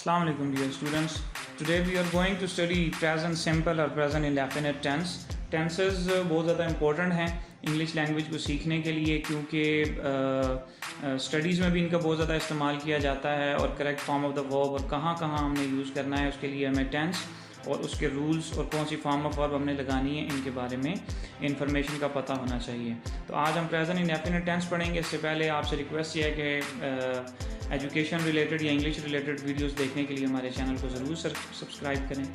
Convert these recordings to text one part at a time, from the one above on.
Assalamu alaikum dear students. Today we are going to study present simple और present indefinite tense. Tenses बहुत ज़्यादा important हैं English language को सीखने के लिए, क्योंकि स्टडीज़ में भी इनका बहुत ज़्यादा इस्तेमाल किया जाता है और correct form of the verb और कहाँ कहाँ हमने यूज़ करना है उसके लिए हमें टेंस और उसके रूल्स और कौन सी फॉर्म ऑफ वर्ब हमने लगानी है इनके बारे में इंफॉर्मेशन का पता होना चाहिए। तो आज हम प्रेजेंट इंडेफिनिट टेंस पढ़ेंगे। इससे पहले आपसे रिक्वेस्ट ये है कि एजुकेशन रिलेटेड या इंग्लिश रिलेटेड वीडियोस देखने के लिए हमारे चैनल को ज़रूर सब्सक्राइब करें।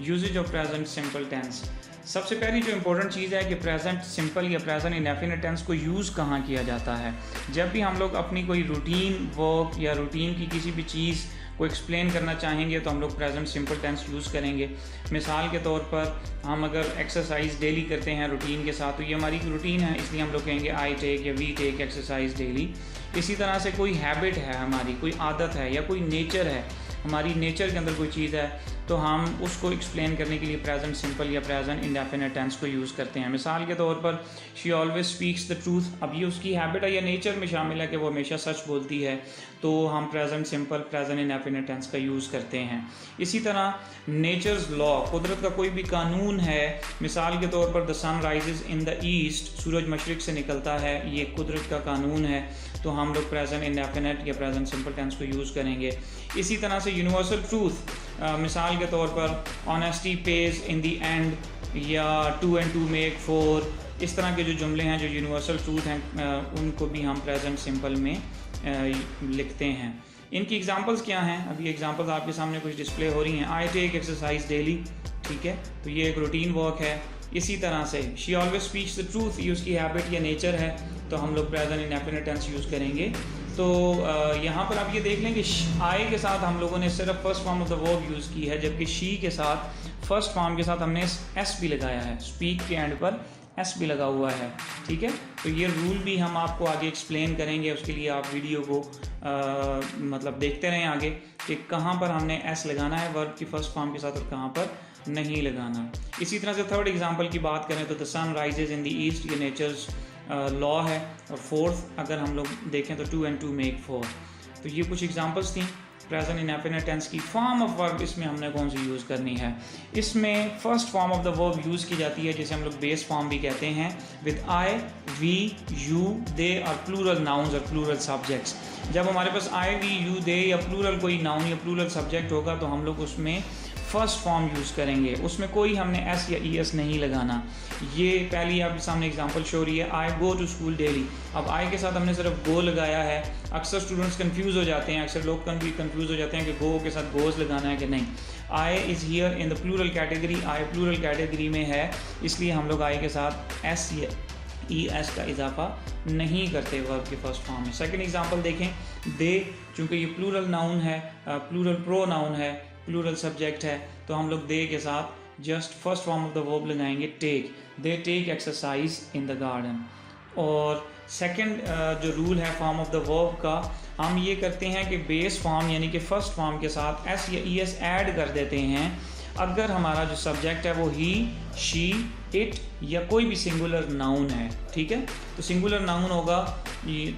Usage of present simple tense. सबसे पहली जो इम्पोर्टेंट चीज़ है कि प्रेजेंट सिंपल या प्रेजेंट इंडेफिनिट टेंस को यूज़ कहाँ किया जाता है। जब भी हम लोग अपनी कोई रूटीन वर्क या रूटीन की किसी भी चीज़ को एक्सप्लेन करना चाहेंगे तो हम लोग प्रेजेंट सिंपल टेंस यूज़ करेंगे। मिसाल के तौर पर हम अगर एक्सरसाइज डेली करते हैं रूटीन के साथ, तो ये हमारी रूटीन है, इसलिए हम लोग कहेंगे आई टेक या वी टेक एक्सरसाइज डेली। इसी तरह से कोई हैबिट है हमारी, कोई आदत है या कोई नेचर है, हमारी नेचर के अंदर कोई चीज़ है, तो हम उसको एक्सप्लेन करने के लिए प्रेजेंट सिंपल या प्रेजेंट इंडेफिनिट टेंस को यूज़ करते हैं। मिसाल के तौर पर she always speaks the truth. अब ये उसकी हैबिट है या नेचर में शामिल है कि वो हमेशा सच बोलती है, तो हम present simple present indefinite tense का यूज़ करते हैं। इसी तरह नेचर्स लॉ, कुदरत का कोई भी कानून है, मिसाल के तौर पर the sun rises in the east, सूरज मशरिक से निकलता है, ये कुदरत का कानून है, तो हम लोग प्रेजेंट इंडेफिनिट या प्रेजेंट सिंपल टेंस को यूज़ करेंगे। इसी तरह से यूनिवर्सल ट्रूथ, मिसाल के तौर पर honesty page in the and या 2 and 2 make 4, इस तरह के जो जुमले हैं जो यूनिवर्सल ट्रूथ हैं उनको भी हम प्रेजेंट सिंपल में लिखते हैं। इनकी एग्जांपल्स क्या हैं? अभी एग्जांपल्स आपके सामने कुछ डिस्प्ले हो रही हैं। आई टेक एक्सरसाइज डेली, ठीक है, तो ये एक रूटीन वर्क है। इसी तरह से she always speaks the truth, ये उसकी हैबिट या नेचर है, तो हम लोग प्रेजेंट इंडेफिनिट टेंस यूज़ करेंगे। तो यहाँ पर आप ये देख लें कि आई के साथ हम लोगों ने सिर्फ first form of the verb use की है, जबकि शी के साथ फर्स्ट फॉर्म के साथ हमने एस भी लगाया है, स्पीक के एंड पर एस भी लगा हुआ है, ठीक है। तो ये रूल भी हम आपको आगे एक्सप्लेन करेंगे, उसके लिए आप वीडियो को मतलब देखते रहें आगे कि कहाँ पर हमने एस लगाना है वर्ब की फर्स्ट फॉर्म के साथ और कहाँ पर नहीं लगाना। इसी तरह से थर्ड एग्जाम्पल की बात करें तो the sun rises in the east, ये नेचर्स लॉ है। और फोर्थ अगर हम लोग देखें तो 2 and 2 make 4। तो ये कुछ एग्जांपल्स थी प्रेजेंट इंडेफिनिट टेंस की। फॉर्म ऑफ वर्ब इसमें हमने कौन सी यूज़ करनी है? इसमें first form of the verb use की जाती है, जिसे हम लोग बेस फॉर्म भी कहते हैं, विद आई, वी, यू, दे और प्लूरल नाउन्स और प्लूरल सब्जेक्ट्स। जब हमारे पास आई, वी, यू, दे या प्लूरल कोई नाउन या प्लूरल सब्जेक्ट होगा तो हम लोग उसमें फर्स्ट फॉर्म यूज़ करेंगे, उसमें कोई हमने एस या ई एस नहीं लगाना। ये पहली आपके सामने एग्जांपल शो रही है, आई गो टू स्कूल डेली। अब आई के साथ हमने सिर्फ गो लगाया है। अक्सर स्टूडेंट्स कंफ्यूज हो जाते हैं, अक्सर लोग कंफ्यूज हो जाते हैं कि गो के साथ गोज लगाना है कि नहीं। I is here in the plural category, I plural category में है, इसलिए हम लोग आई के साथ एस या ई एस का इजाफा नहीं करते वर्ब के फर्स्ट फॉर्म में। सेकंड एग्जांपल देखें, दे, चूँकि ये प्लूरल नाउन है, प्लूरल प्रो नाउन है, प्लूरल सब्जेक्ट है, तो हम लोग दे के साथ just first form of the verb लगाएंगे take, they take exercise in the garden. और सेकंड जो रूल है फॉर्म ऑफ द वर्ब का, हम ये करते हैं कि बेस फॉर्म यानी कि फर्स्ट फॉर्म के साथ एस या ई एस ऐड कर देते हैं अगर हमारा जो सब्जेक्ट है वो ही, शी, इट या कोई भी सिंगुलर नाउन है, ठीक है। तो सिंगुलर नाउन होगा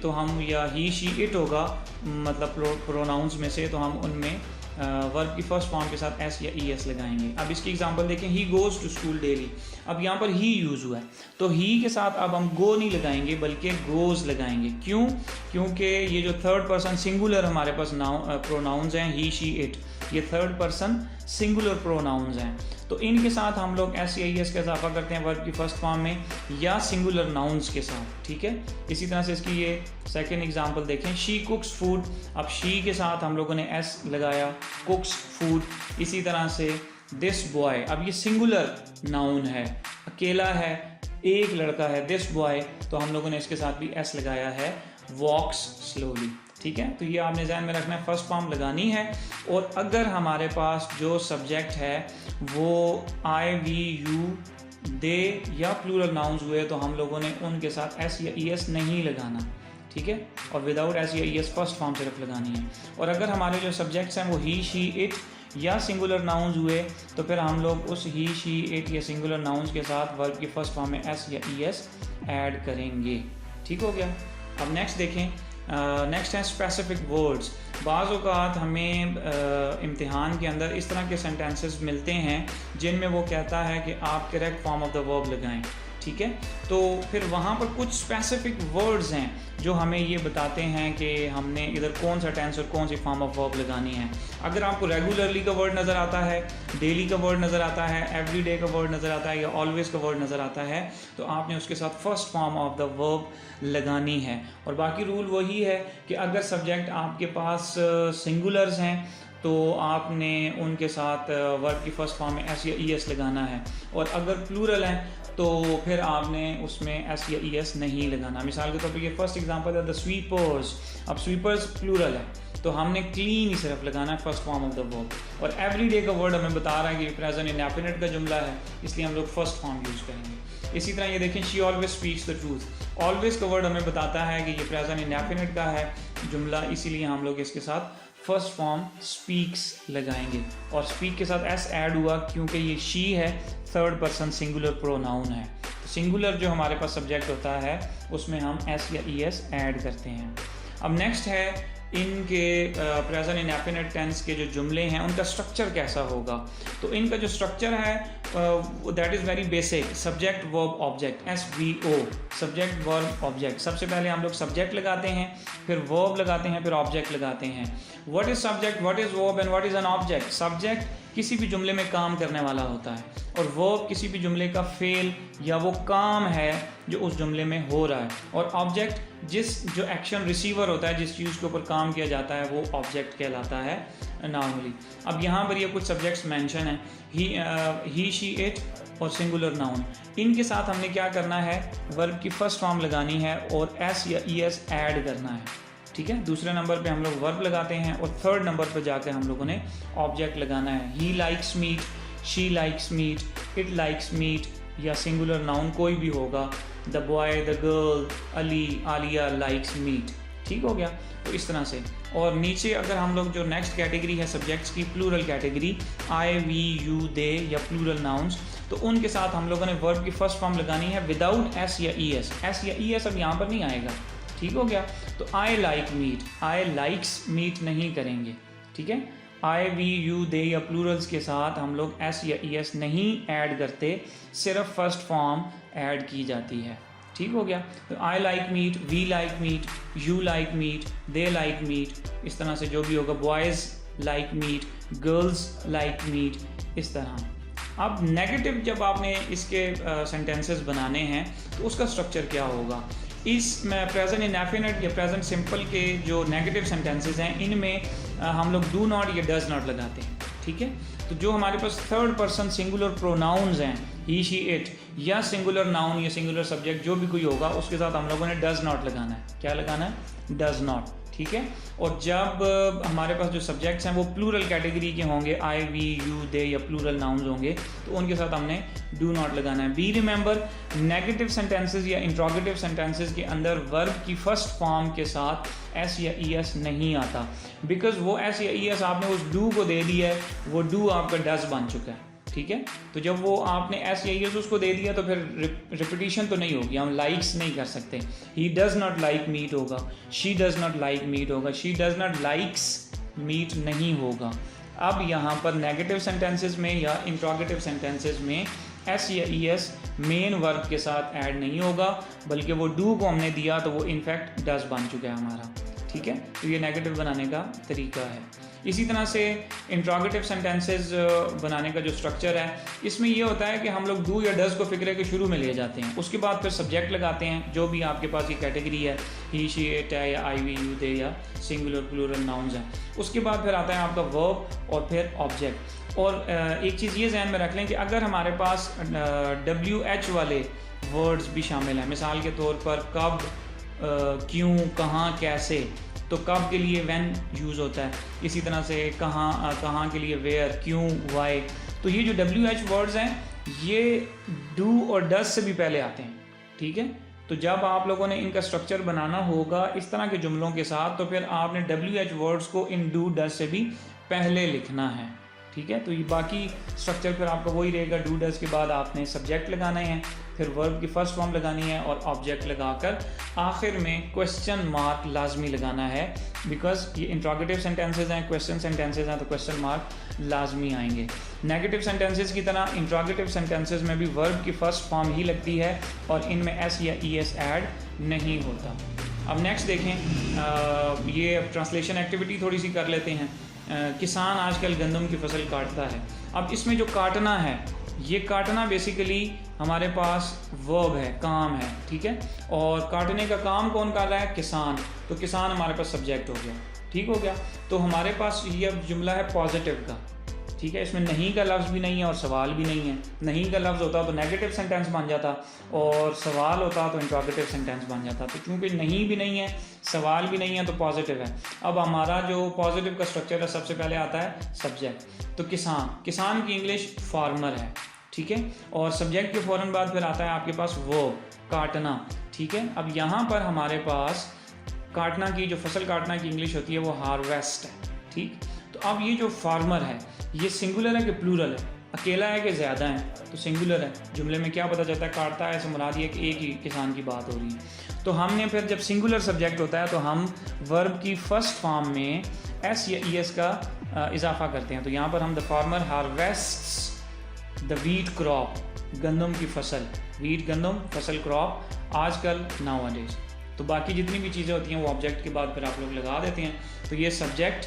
तो हम, या ही, शी, इट होगा मतलब प्रोनाउंस में से, तो हम उनमें वर्ब की फर्स्ट फॉर्म के साथ एस या ई एस लगाएंगे। अब इसकी एग्जांपल देखें, he goes to school daily. अब यहाँ पर ही यूज़ हुआ है, तो ही के साथ अब हम गो नहीं लगाएंगे बल्कि गोज़ लगाएंगे। क्यों? क्योंकि ये जो थर्ड पर्सन सिंगुलर हमारे पास प्रोनाउंस हैं, ही, शी, इट, ये थर्ड पर्सन सिंगुलर प्रोनाउंस हैं, तो इनके साथ हम लोग एस या ई एस का इजाफा करते हैं वर्ब की फर्स्ट फॉर्म में या सिंगुलर नाउन्स के साथ, ठीक है। इसी तरह से इसकी ये सेकंड एग्जांपल देखें, शी कुक्स फूड। अब शी के साथ हम लोगों ने एस लगाया, कुक्स फूड। इसी तरह से दिस बॉय, अब ये सिंगुलर नाउन है, अकेला है, एक लड़का है, दिस बॉय, तो हम लोगों ने इसके साथ भी एस लगाया है, वॉक्स स्लोली, ठीक है। तो ये आपने ध्यान में रखना है, फर्स्ट फॉर्म लगानी है। और अगर हमारे पास जो सब्जेक्ट है वो आई, वी, यू, दे या प्लूरल नाउन्स हुए तो हम लोगों ने उनके साथ एस या ई एस नहीं लगाना, ठीक है। और विदाउट एस या ई एस फर्स्ट फॉर्म सिर्फ लगानी है। और अगर हमारे जो सब्जेक्ट्स हैं वो ही, शी, इट या सिंगुलर नाउन्स हुए तो फिर हम लोग उस ही, शी, इट या सिंगुलर नाउन्स के साथ वर्ब की फर्स्ट फॉर्म में एस या ई एस ऐड करेंगे, ठीक हो गया। अब नेक्स्ट देखें, नेक्स्ट है स्पेसिफिक वर्ड्स। बाज़ औक़ात हमें इम्तिहान के अंदर इस तरह के सेंटेंसेस मिलते हैं जिनमें वो कहता है कि आप correct form of the verb लगाएं, ठीक है। तो फिर वहाँ पर कुछ स्पेसिफिक वर्ड्स हैं जो हमें ये बताते हैं कि हमने इधर कौन सा टेंस और कौन सी फॉर्म ऑफ वर्ब लगानी है। अगर आपको रेगुलरली का वर्ड नज़र आता है, डेली का वर्ड नज़र आता है, एवरी डे का वर्ड नज़र आता है या ऑलवेज का वर्ड नज़र आता है, तो आपने उसके साथ first form of the verb लगानी है। और बाकी रूल वही है कि अगर सब्जेक्ट आपके पास सिंगुलर्स हैं तो आपने उनके साथ वर्ब की फ़र्स्ट फॉर्म में एस या ई एस लगाना है, और अगर प्लूरल हैं तो फिर आपने उसमें एस या ई एस नहीं लगाना। मिसाल के तौर पर ये फर्स्ट एग्जांपल है द स्वीपर्स। अब स्वीपर्स प्लूरल है तो हमने क्लीन ही सिर्फ लगाना है first form of the verb. और एवरी डे का वर्ड हमें बता रहा है कि प्रेजेंट इंडेफिनिट का जुमला है, इसलिए हम लोग फर्स्ट फॉर्म यूज़ करेंगे। इसी तरह ये देखें, she always speaks the truth. Always का वर्ड हमें बताता है कि ये प्रेजेंट इंडेफिनिट का है जुमला, इसीलिए हम लोग इसके साथ फर्स्ट फॉर्म स्पीक्स लगाएंगे। और स्पीक के साथ एस ऐड हुआ क्योंकि ये शी है, थर्ड पर्सन सिंगुलर प्रोनाउन है। सिंगुलर जो हमारे पास सब्जेक्ट होता है उसमें हम एस या ई एस ऐड करते हैं। अब नेक्स्ट है इनके प्रेजेंट इंडेफिनिट टेंस के जो जुमले हैं उनका स्ट्रक्चर कैसा होगा। तो इनका जो स्ट्रक्चर है that is very basic, subject verb object, SVO, subject verb object. सबसे पहले हम लोग सब्जेक्ट लगाते हैं, फिर वर्ब लगाते हैं, फिर ऑब्जेक्ट लगाते हैं। What is subject, what is verb and what is an object. Subject किसी भी जुमले में काम करने वाला होता है, और वर्ब किसी भी जुमले का फेल या वो काम है जो उस जुमले में हो रहा है, और ऑब्जेक्ट जो एक्शन रिसीवर होता है, जिस चीज़ के ऊपर काम किया जाता है, वो ऑब्जेक्ट कहलाता है नॉर्मली। अब यहाँ पर ये कुछ सब्जेक्ट्स मेंशन हैं, ही शी इट और सिंगुलर नाउन। इनके साथ हमने क्या करना है, वर्ब की फर्स्ट फॉर्म लगानी है और एस या ई एस ऐड करना है, ठीक है। दूसरे नंबर पे हम लोग वर्ब लगाते हैं और थर्ड नंबर पे जाकर हम लोगों ने ऑब्जेक्ट लगाना है। He likes meat, she likes meat, it likes meat, या सिंगुलर नाउन कोई भी होगा, the boy, the girl, Ali, Alia likes meat, ठीक हो गया। तो इस तरह से। और नीचे अगर हम लोग जो नेक्स्ट कैटेगरी है सब्जेक्ट्स की, plural category, I, we, you, they या प्लूरल नाउन्स, तो उनके साथ हम लोगों ने वर्ब की फर्स्ट फॉर्म लगानी है विदाउट एस या ई एस। एस या ई एस अब यहाँ पर नहीं आएगा, ठीक हो गया। तो I like meat, I likes meat नहीं करेंगे, ठीक है। आई, वी, यू, दे या प्लूरल्स के साथ हम लोग एस या ई एस नहीं ऐड करते, सिर्फ फर्स्ट फॉर्म ऐड की जाती है, ठीक हो गया। तो I like meat, we like meat, you like meat, they like meat, इस तरह से जो भी होगा, boys like meat, girls like meat, इस तरह। अब नेगेटिव जब आपने इसके सेंटेंसेस बनाने हैं तो उसका स्ट्रक्चर क्या होगा। इसमें प्रेजेंट इंडेफिनिट या प्रेजेंट सिंपल के जो नेगेटिव सेंटेंसेस हैं इनमें हम लोग डू नॉट या डज नॉट लगाते हैं, ठीक है। तो जो हमारे पास थर्ड पर्सन सिंगुलर प्रोनाउंस हैं, ही, शी, इट, या सिंगुलर नाउन या सिंगुलर सब्जेक्ट जो भी कोई होगा, उसके साथ हम लोगों ने डज नॉट लगाना है। क्या लगाना है, डज नॉट, ठीक है। और जब हमारे पास जो सब्जेक्ट्स हैं वो प्लूरल कैटेगरी के होंगे, आई, वी, यू, दे या प्लूरल नाउन्स होंगे, तो उनके साथ हमने डू नॉट लगाना है। बी रिमेंबर, नेगेटिव सेंटेंसेस या इंट्रोगेटिव सेंटेंसेस के अंदर वर्ब की फर्स्ट फॉर्म के साथ एस या ई एस नहीं आता, बिकॉज वो एस या ई एस आपने उस डू को दे दिया है, वो डू आपका डज बन चुका है, ठीक है। तो जब वो आपने एस या ई एस उसको दे दिया तो फिर रिपीटिशन तो नहीं होगी, हम लाइक्स नहीं कर सकते। He does not like meat होगा, she does not like meat होगा, she does not likes meat नहीं होगा। अब यहाँ पर नेगेटिव सेंटेंसेस में या इंट्रोगेटिव सेंटेंसेस में एस या ई एस मेन वर्ब के साथ ऐड नहीं होगा, बल्कि वो डू को हमने दिया तो वो इनफैक्ट डज बन चुका है हमारा, ठीक है। तो ये नेगेटिव बनाने का तरीका है। इसी तरह से इंट्रोगेटिव सेंटेंसेस बनाने का जो स्ट्रक्चर है, इसमें ये होता है कि हम लोग डू या डज को फिक्रे के शुरू में ले जाते हैं, उसके बाद फिर सब्जेक्ट लगाते हैं जो भी आपके पास ये कैटेगरी है, ही, शी, इट है या आई, वी, यू, दे या सिंगुलर प्लूरल नाउन्स हैं। उसके बाद फिर आता है आपका वर्ब और फिर ऑब्जेक्ट। और एक चीज़ ये ध्यान में रख लें कि अगर हमारे पास WH वाले वर्ड्स भी शामिल हैं, मिसाल के तौर पर कब, क्यों, कहाँ, कैसे, तो कब के लिए व्हेन यूज़ होता है। इसी तरह से कहाँ के लिए वेयर, क्यों, वाई। तो ये जो WH वर्ड्स हैं ये डू और डज से भी पहले आते हैं, ठीक है। तो जब आप लोगों ने इनका स्ट्रक्चर बनाना होगा इस तरह के जुमलों के साथ, तो फिर आपने WH वर्ड्स को इन डू डज से भी पहले लिखना है, ठीक है। तो ये बाकी स्ट्रक्चर फिर आपका वही रहेगा, डू डज के बाद आपने सब्जेक्ट लगाना है, फिर वर्ब की फर्स्ट फॉर्म लगानी है और ऑब्जेक्ट लगाकर आखिर में क्वेश्चन मार्क लाजमी लगाना है, बिकॉज ये इंट्रोगेटिव सेंटेंसेज हैं, क्वेश्चन सेंटेंसेज हैं, तो क्वेश्चन मार्क लाजमी आएंगे। नेगेटिव सेंटेंसेज की तरह इंट्रोगेटिव सेंटेंसेज में भी वर्ब की फर्स्ट फॉर्म ही लगती है और इनमें एस या ई एस ऐड नहीं होता। अब नेक्स्ट देखें, ये ट्रांसलेशन एक्टिविटी थोड़ी सी कर लेते हैं। किसान आजकल गंदम की फसल काटता है। अब इसमें जो काटना है, ये काटना बेसिकली हमारे पास वर्ब है, काम है, ठीक है। और काटने का काम कौन कर रहा है? किसान। तो किसान हमारे पास सब्जेक्ट हो गया, ठीक हो गया। तो हमारे पास ये अब जुमला है पॉजिटिव का, ठीक है। इसमें नहीं का लफ्ज़ भी नहीं है और सवाल भी नहीं है। नहीं का लफ्ज़ होता तो नेगेटिव सेंटेंस बन जाता और सवाल होता तो इंट्रोगेटिव सेंटेंस बन जाता। तो चूँकि नहीं भी नहीं है, सवाल भी नहीं है, तो पॉजिटिव है। अब हमारा जो पॉजिटिव का स्ट्रक्चर है, सबसे पहले आता है सब्जेक्ट। तो किसान, किसान की इंग्लिश फार्मर है, ठीक है। और सब्जेक्ट के फ़ौरन बाद फिर आता है आपके पास वर्ब, काटना, ठीक है। अब यहाँ पर हमारे पास काटना की, जो फसल काटना की इंग्लिश होती है वो हार्वेस्ट है, ठीक। तो अब ये जो फार्मर है, ये सिंगुलर है कि प्लूरल है? अकेला है कि ज़्यादा है? तो सिंगुलर है। जुमले में क्या पता चलता है? काटता है, ऐसे मुराद ये कि एक ही किसान की बात हो रही है। तो हमने फिर जब सिंगुलर सब्जेक्ट होता है तो हम वर्ब की फर्स्ट फॉर्म में एस या ई एस का इजाफा करते हैं। तो यहाँ पर हम the farmer harvests the wheat crop, गंदम की फसल, वीट गंदम, फसल क्रॉप, आजकल नाउअडेज। तो बाकी जितनी भी चीज़ें होती हैं वो ऑब्जेक्ट के बाद फिर आप लोग लगा देते हैं। तो ये subject,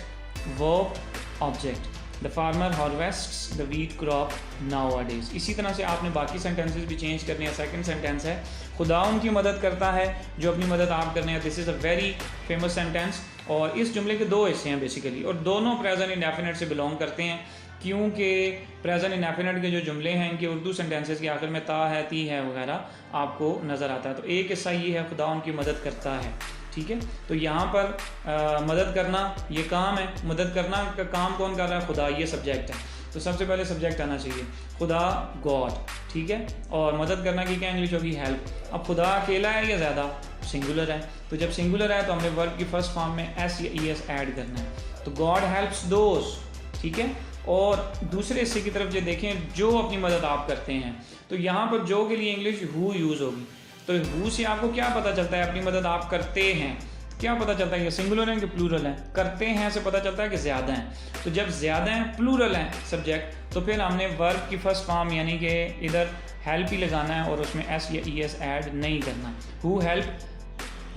verb, object. The farmer harvests the wheat crop nowadays. इसी तरह से आपने बाकी सेंटेंसेस भी चेंज करने हैं। सेकंड सेंटेंस है, खुदा उनकी मदद करता है जो अपनी मदद आप करने हैं। This is a very famous sentence और इस जुमले के दो हिस्से हैं बेसिकली, और दोनों प्रेजेंट इंडेफिनिट से बिलोंग करते हैं, क्योंकि प्रेजेंट इंडेफिनिट के जो जुमले हैं इनके उर्दू सेंटेंसेस के आखिर में ता है, ती है वगैरह आपको नज़र आता है। तो एक हिस्सा ये है, खुदा उनकी मदद करता है, ठीक है। तो यहाँ पर मदद करना ये काम है। मदद करना का काम कौन कर रहा है? खुदा, ये सब्जेक्ट है। तो सबसे पहले सब्जेक्ट आना चाहिए, खुदा, गॉड, ठीक है। और मदद करना की क्या इंग्लिश होगी? हेल्प। अब खुदा अकेला है या ज़्यादा? सिंगुलर है। तो जब सिंगुलर है तो हमने वर्ब की फर्स्ट फॉर्म में एस या ई एस ऐड करना है। तो गॉड हेल्प्स दोज, ठीक है। और दूसरे हिस्से की तरफ जो देखें, जो अपनी मदद आप करते हैं, तो यहाँ पर जो के लिए इंग्लिश हु यूज़ होगी। तो हु से आपको क्या पता चलता है? अपनी मदद आप करते हैं, क्या पता चलता है? ये सिंगुलर है कि प्लूरल है? करते हैं से पता चलता है कि ज़्यादा हैं। तो जब ज़्यादा हैं, प्लूरल हैं सब्जेक्ट, तो फिर हमने वर्ब की फर्स्ट फॉर्म यानी कि इधर हेल्प ही लगाना है और उसमें एस या ई एस ऐड नहीं करना। हु हेल्प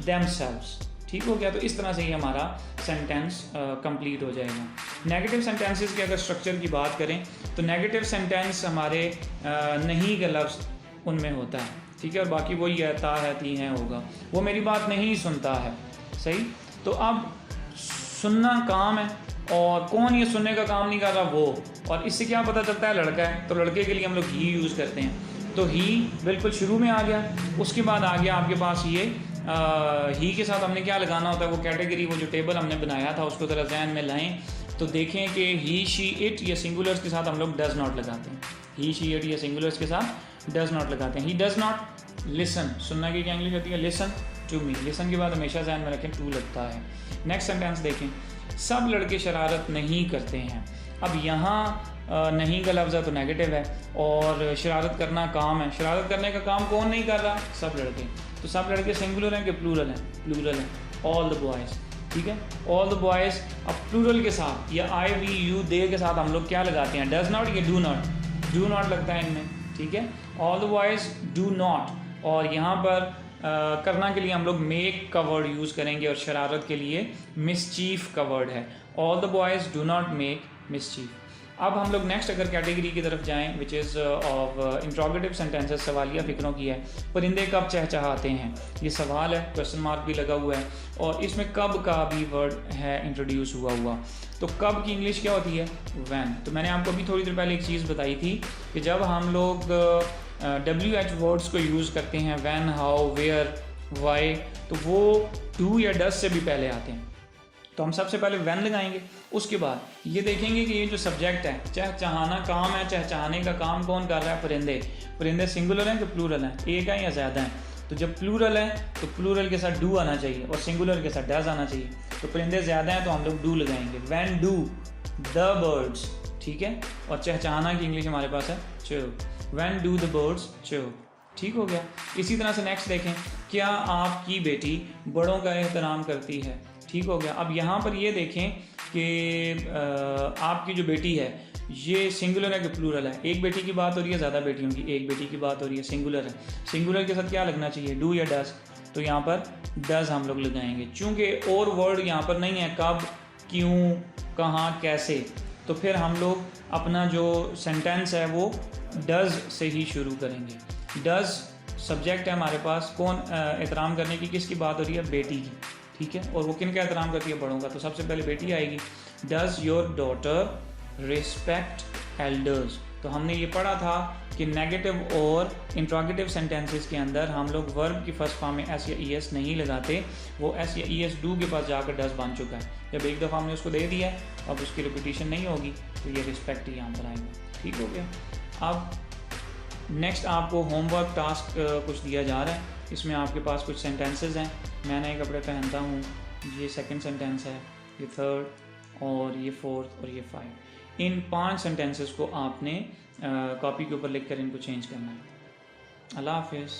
देमसेल्व्स, ठीक हो गया। तो इस तरह से ही हमारा सेंटेंस कंप्लीट हो जाएगा। नेगेटिव सेंटेंसेस के अगर स्ट्रक्चर की बात करें तो नेगेटिव सेंटेंस हमारे नहीं का लफ्ज़ उनमें होता है, ठीक है। और बाकी वही है, ता है, ती है होगा। वो मेरी बात नहीं सुनता है, सही। तो अब सुनना काम है और कौन ये सुनने का काम नहीं कर रहा? वो। और इससे क्या पता चलता है? लड़का है, तो लड़के के लिए हम लोग ही यूज़ करते हैं। तो ही बिल्कुल शुरू में आ गया। उसके बाद आ गया आपके पास ये ही के साथ हमने क्या लगाना होता है? वो कैटेगरी, वो जो टेबल हमने बनाया था उसको ज़रा ज़हन में लाएं तो देखें कि ही, शी, इट या सिंगुलर्स के साथ हम लोग डज नॉट लगाते हैं। ही, शी, इट या सिंगुलर्स के साथ डज नॉट लगाते हैं। ही डज नॉट लिसन, सुनना की क्या इंग्लिश होती है? Listen to me. लिसन के बाद हमेशा ज़हन में रखें टू लगता है। नेक्स्ट सेंटेंस देखें, सब लड़के शरारत नहीं करते हैं। अब यहाँ नहीं का लफ्ज़ है तो नेगेटिव है और शरारत करना काम है। शरारत करने का काम कौन नहीं कर रहा? सब लड़के। तो सब लड़के सिंगुलर हैं कि प्लूरल हैं? प्लूरल हैं। ऑल द बॉयज़, ठीक है। All the boys. अब प्लूरल के साथ या आई, वी, यू, दे के साथ हम लोग क्या लगाते हैं? डज नॉट या डू नॉट? डू नॉट लगता है इनमें, ठीक है। All the boys do not. और यहाँ पर करना के लिए हम लोग मेक का वर्ड यूज़ करेंगे और शरारत के लिए मिसचीफ का वर्ड है। All the boys do not make mischief. अब हम लोग नेक्स्ट अगर कैटेगरी की तरफ जाएं which is of interrogative sentences, सवालिया फ़िक्रों की है। परिंदे कब चहचहाते हैं? ये सवाल है, क्वेश्चन मार्क भी लगा हुआ है और इसमें कब का भी वर्ड है इंट्रोड्यूस हुआ। तो कब की इंग्लिश क्या होती है? व्हेन। तो मैंने आपको अभी थोड़ी देर पहले एक चीज़ बताई थी कि जब हम लोग WH वर्ड्स को यूज़ करते हैं, व्हेन, हाउ, वेयर, वाई, तो वो डू या डज से भी पहले आते हैं। तो हम सबसे पहले व्हेन लगाएंगे, उसके बाद ये देखेंगे कि ये जो सब्जेक्ट है, चहचहाना काम है, चहचहाने का काम कौन कर रहा है? परिंदे। परिंदे सिंगुलर हैं कि प्लूरल हैं? एक है या ज़्यादा हैं? तो जब प्लूरल है तो प्लूरल के साथ डू आना चाहिए और सिंगुलर के साथ डज आना चाहिए। तो परिंदे ज़्यादा हैं तो हम लोग डू लगाएंगे। व्हेन डू द बर्ड्स, ठीक है। और चहचहाना की इंग्लिश हमारे पास है chirp. When do the birds chirp? ठीक हो गया। इसी तरह से नेक्स्ट देखें, क्या आपकी बेटी बड़ों का एहतराम करती है? ठीक हो गया। अब यहाँ पर ये देखें कि आपकी जो बेटी है ये सिंगुलर है कि प्लूरल है? एक बेटी की बात हो रही है, ज़्यादा बेटियों की? एक बेटी की बात हो रही है, सिंगुलर है। सिंगुलर के साथ क्या लगना चाहिए, डू या डज? तो यहाँ पर डज हम लोग लगाएंगे, चूँकि और वर्ड यहाँ पर नहीं है, कब, क्यों, कहाँ, कैसे, तो फिर हम लोग अपना जो सेंटेंस है वो डज से ही शुरू करेंगे। डज सब्जेक्ट है हमारे पास, कौन एहतराम करने की किसकी बात हो रही है, बेटी की, ठीक है। और वो किन का एहतराम करती है, बड़ों का, तो सबसे पहले बेटी आएगी। Does your daughter respect elders? तो हमने ये पढ़ा था कि नेगेटिव और इंट्रोगेटिव सेंटेंसेस के अंदर हम लोग वर्ब की फर्स्ट फॉर्म में एस या ई एस नहीं लगाते, वो एस या ई एस डू के पास जाकर डज बन चुका है। जब एक दफ़ा हमने उसको दे दिया है, अब उसकी रिपीटिशन नहीं होगी, तो ये रिस्पेक्ट ही यहाँ पर आएगा। ठीक हो गया। अब नेक्स्ट आपको होमवर्क टास्क कुछ दिया जा रहा है, इसमें आपके पास कुछ सेंटेंसेस हैं। मैं नए कपड़े पहनता हूँ, ये सेकंड सेंटेंस है, ये थर्ड, और ये फोर्थ, और ये 5। इन 5 सेंटेंसेस को आपने कॉपी के ऊपर लिख कर इनको चेंज करना है। अल्लाह हाफिज़।